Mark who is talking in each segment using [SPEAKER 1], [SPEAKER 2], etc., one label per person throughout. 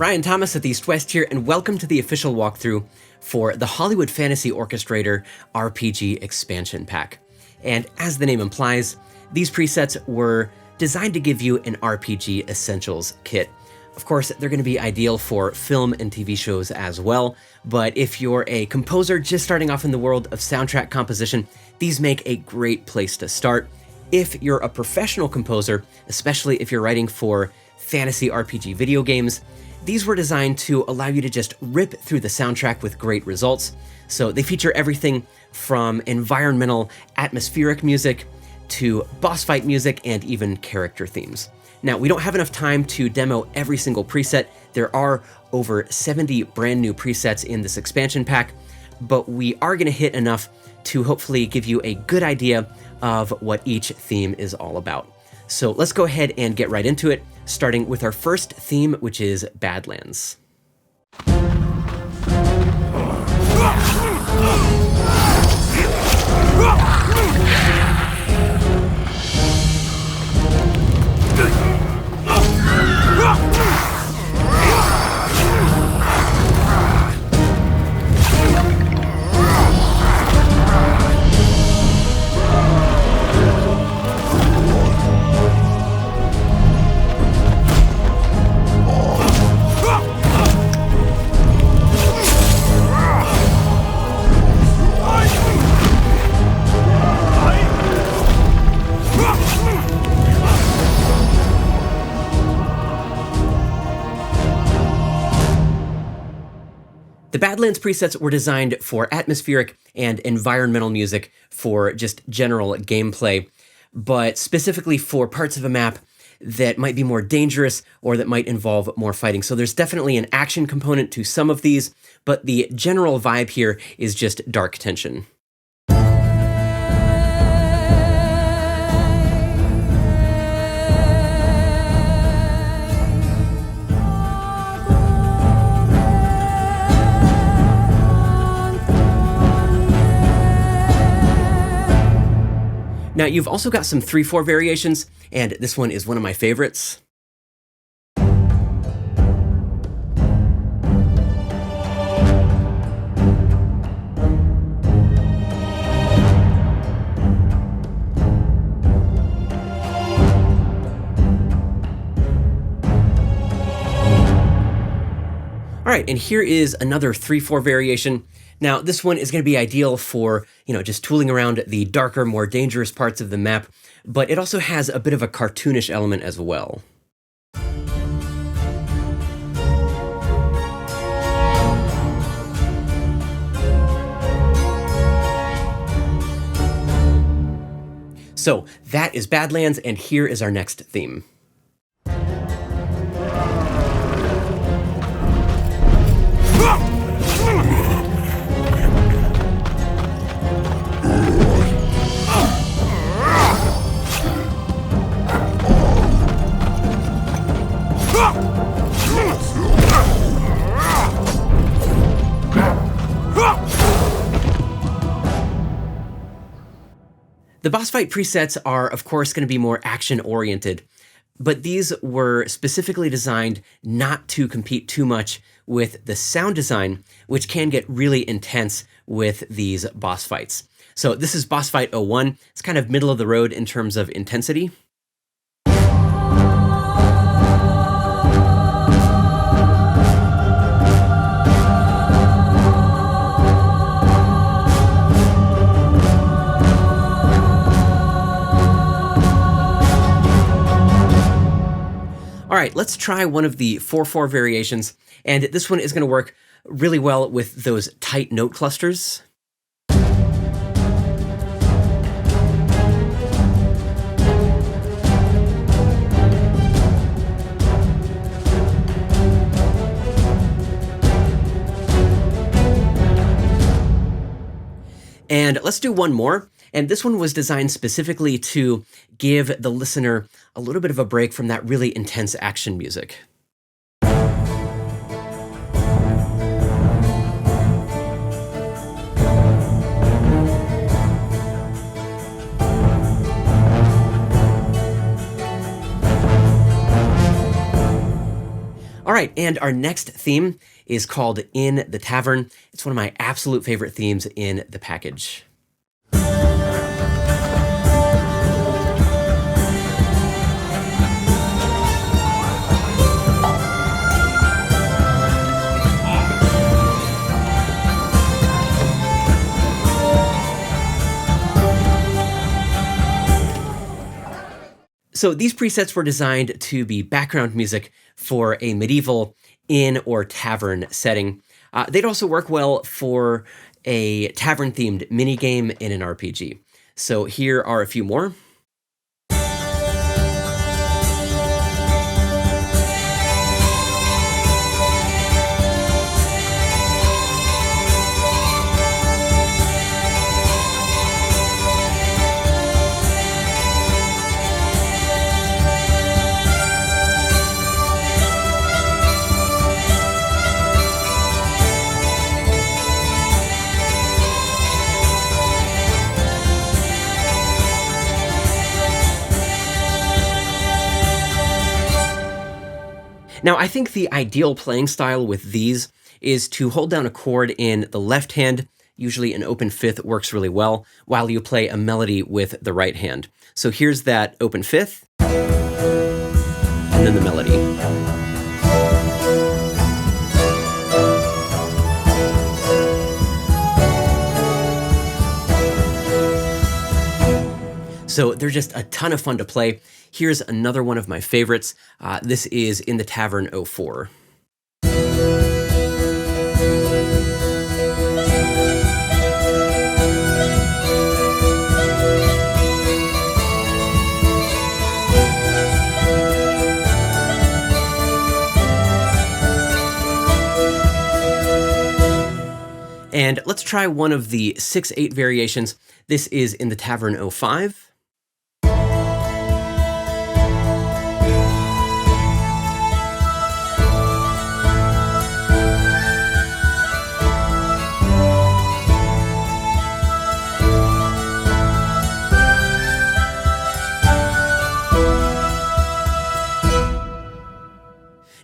[SPEAKER 1] Brian Thomas at the East West here, and welcome to the official walkthrough for the Hollywood Fantasy Orchestrator RPG Expansion Pack. And as the name implies, these presets were designed to give you an RPG Essentials kit. Of course, they're going to be ideal for film and TV shows as well, but if you're a composer just starting off in the world of soundtrack composition, these make a great place to start. If you're a professional composer, especially if you're writing for fantasy RPG video games, these were designed to allow you to just rip through the soundtrack with great results. So they feature everything from environmental, atmospheric music to boss fight music and even character themes. Now, we don't have enough time to demo every single preset. There are over 70 brand new presets in this expansion pack, but we are going to hit enough to hopefully give you a good idea of what each theme is all about. So let's go ahead and get right into it, starting with our first theme, which is Badlands. The Badlands presets were designed for atmospheric and environmental music for just general gameplay, but specifically for parts of a map that might be more dangerous or that might involve more fighting. So there's definitely an action component to some of these, but the general vibe here is just dark tension. Now, you've also got some 3/4 variations, and this one is one of my favorites. All right, and here is another 3/4 variation. Now, this one is going to be ideal for, just tooling around the darker, more dangerous parts of the map, but it also has a bit of a cartoonish element as well. So, that is Badlands, and here is our next theme. The boss fight presets are, of course, going to be more action-oriented, but these were specifically designed not to compete too much with the sound design, which can get really intense with these boss fights. So this is Boss Fight 01. It's kind of middle of the road in terms of intensity. All right, let's try one of the 4/4 variations, and this one is going to work really well with those tight note clusters. And let's do one more. And this one was designed specifically to give the listener a little bit of a break from that really intense action music. All All right, and our next theme is called In the Tavern. It's one of my absolute favorite themes in the package. So these presets were designed to be background music for a medieval inn or tavern setting. They'd also work well for a tavern-themed minigame in an RPG. So here are a few more. Now, I think the ideal playing style with these is to hold down a chord in the left hand, usually an open fifth works really well, while you play a melody with the right hand. So here's that open fifth, and then the melody. So they're just a ton of fun to play. Here's another one of my favorites. This is In the Tavern 04. And let's try one of the 6/8 variations. This is In the Tavern 05.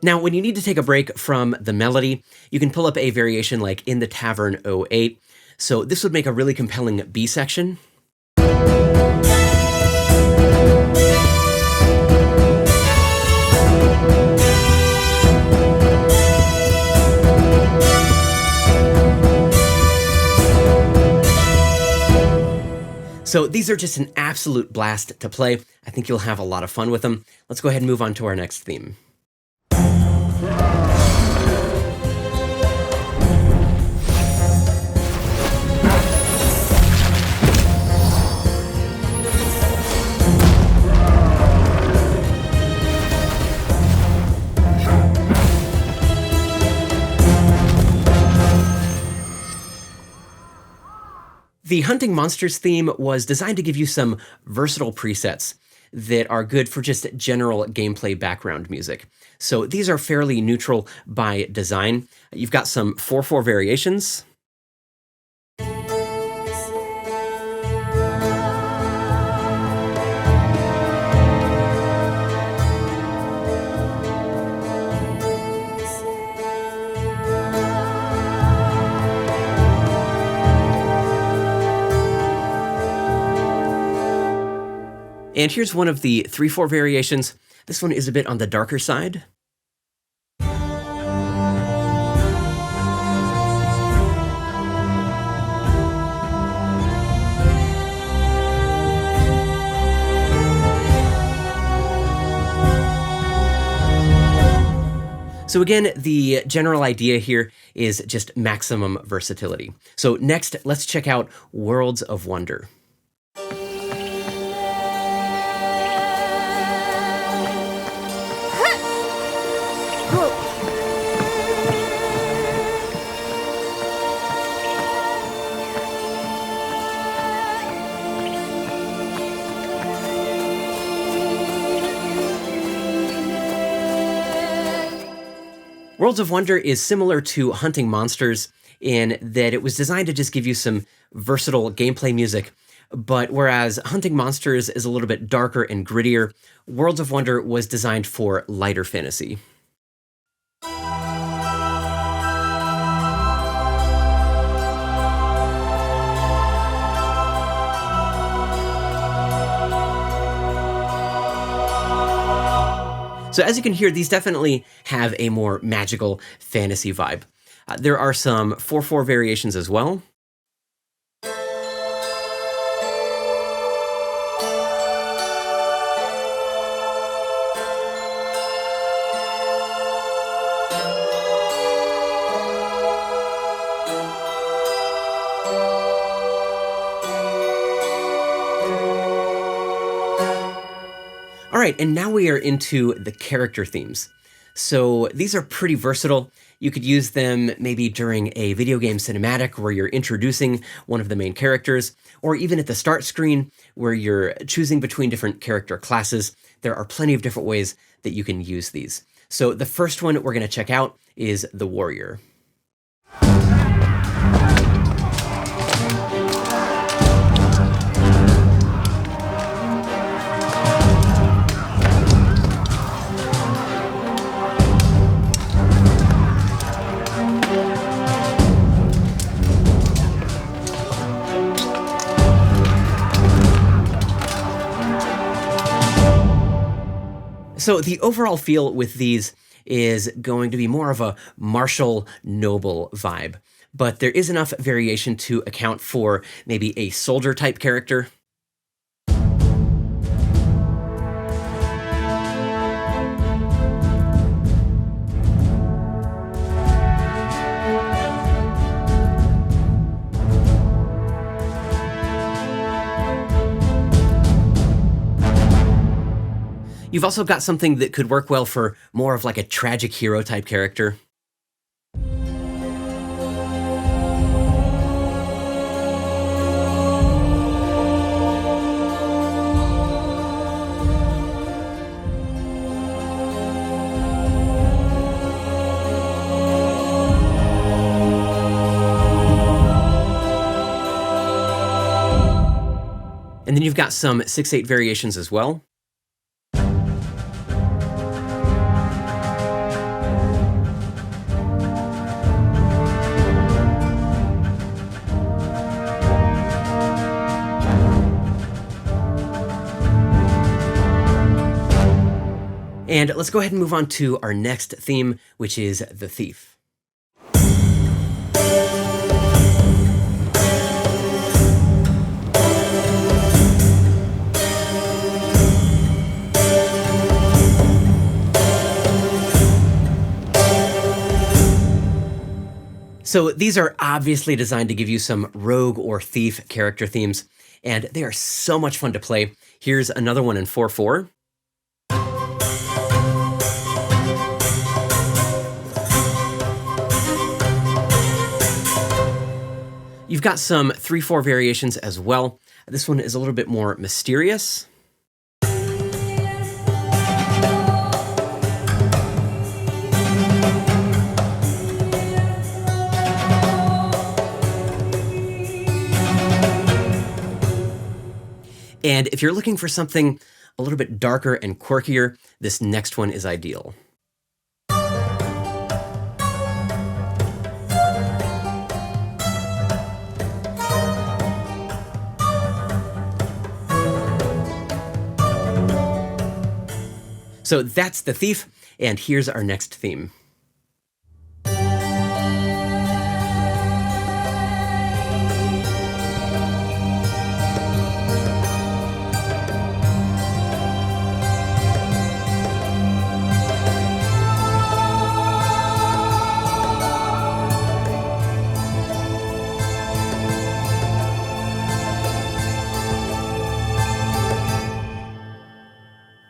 [SPEAKER 1] Now, when you need to take a break from the melody, you can pull up a variation like In the Tavern 08. So this would make a really compelling B section. So these are just an absolute blast to play. I think you'll have a lot of fun with them. Let's go ahead and move on to our next theme. The Hunting Monsters theme was designed to give you some versatile presets that are good for just general gameplay background music. So these are fairly neutral by design. You've got some 4/4 variations. And here's one of the 3/4 variations. This one is a bit on the darker side. So again, the general idea here is just maximum versatility. So next, let's check out Worlds of Wonder. Worlds of Wonder is similar to Hunting Monsters in that it was designed to just give you some versatile gameplay music, but whereas Hunting Monsters is a little bit darker and grittier, Worlds of Wonder was designed for lighter fantasy. So as you can hear, these definitely have a more magical fantasy vibe. There are some 4/4 variations as well. All right, and now we are into the character themes. So these are pretty versatile. You could use them maybe during a video game cinematic where you're introducing one of the main characters, or even at the start screen where you're choosing between different character classes. There are plenty of different ways that you can use these. So the first one we're going to check out is the Warrior. So the overall feel with these is going to be more of a martial, noble vibe, but there is enough variation to account for maybe a soldier type character. You've also got something that could work well for more of like a tragic hero type character. And then you've got some 6/8 variations as well. And let's go ahead and move on to our next theme, which is the Thief. So these are obviously designed to give you some rogue or thief character themes, and they are so much fun to play. Here's another one in 4/4. You've got some 3/4 variations as well. This one is a little bit more mysterious. And if you're looking for something a little bit darker and quirkier, this next one is ideal. So that's the Thief, and here's our next theme.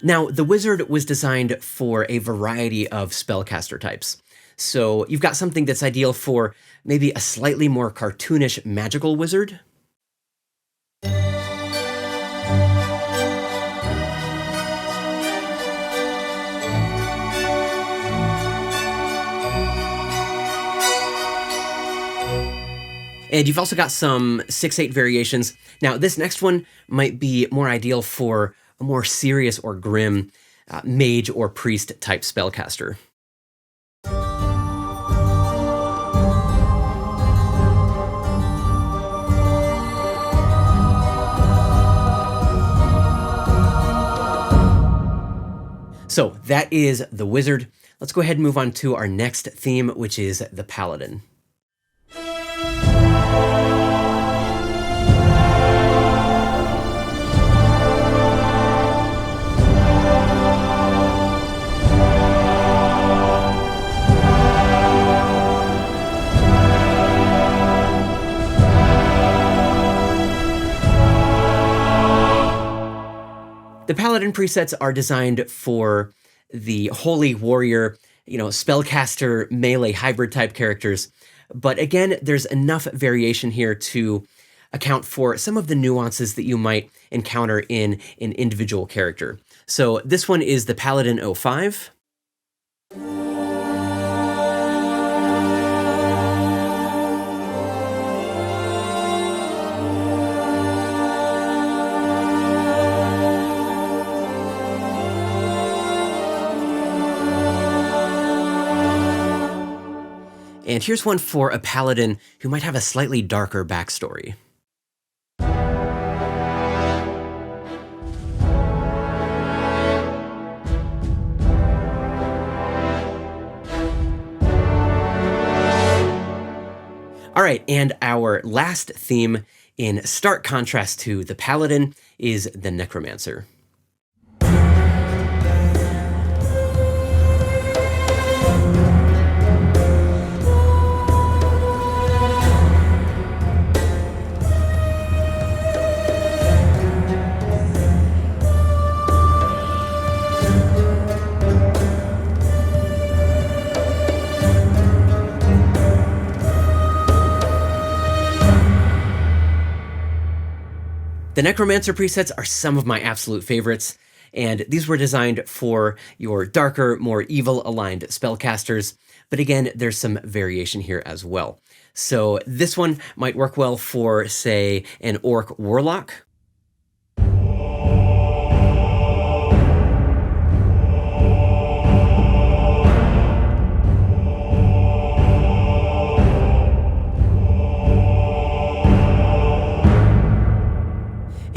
[SPEAKER 1] Now, the Wizard was designed for a variety of spellcaster types. So you've got something that's ideal for maybe a slightly more cartoonish magical wizard. And you've also got some 6/8 variations. Now, this next one might be more ideal for a more serious or grim mage or priest type spellcaster. So that is the Wizard. Let's go ahead and move on to our next theme, which is the Paladin. The Paladin presets are designed for the Holy Warrior, spellcaster, melee, hybrid type characters. But again, there's enough variation here to account for some of the nuances that you might encounter in an individual character. So this one is the Paladin 05. And here's one for a Paladin who might have a slightly darker backstory. All right, and our last theme, in stark contrast to the Paladin, is the Necromancer. The Necromancer presets are some of my absolute favorites, and these were designed for your darker, more evil-aligned spellcasters, but again, there's some variation here as well. So this one might work well for, say, an Orc Warlock.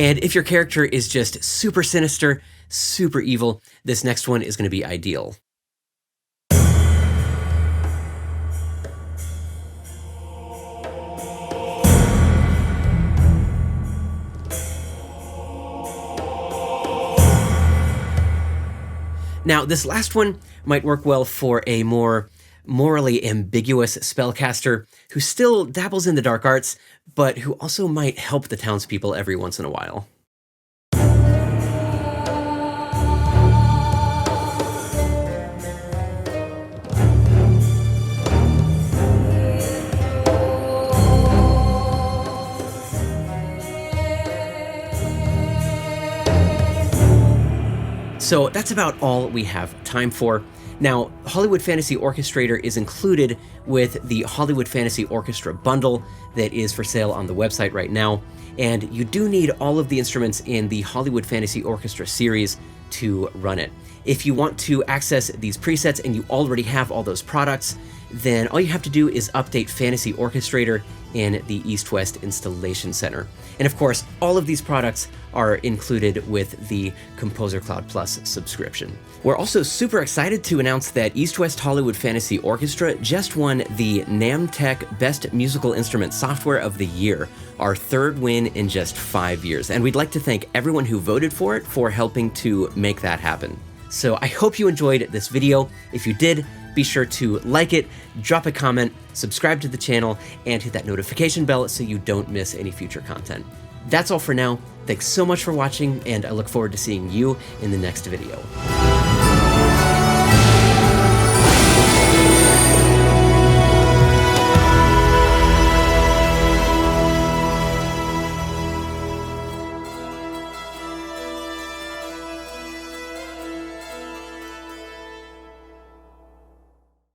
[SPEAKER 1] And if your character is just super sinister, super evil, this next one is going to be ideal. Now, this last one might work well for a more morally ambiguous spellcaster who still dabbles in the dark arts, but who also might help the townspeople every once in a while. So that's about all we have time for. Now, Hollywood Fantasy Orchestrator is included with the Hollywood Fantasy Orchestra bundle that is for sale on the website right now, and you do need all of the instruments in the Hollywood Fantasy Orchestra series to run it. If you want to access these presets and you already have all those products, then all you have to do is update Fantasy Orchestrator in the East-West Installation Center. And of course, all of these products are included with the Composer Cloud Plus subscription. We're also super excited to announce that East-West Hollywood Fantasy Orchestra just won the NAMM-TEC Best Musical Instrument Software of the Year, our third win in just 5 years. And we'd like to thank everyone who voted for it for helping to make that happen. So I hope you enjoyed this video. If you did, be sure to like it, drop a comment, subscribe to the channel, and hit that notification bell so you don't miss any future content. That's all for now. Thanks so much for watching, and I look forward to seeing you in the next video.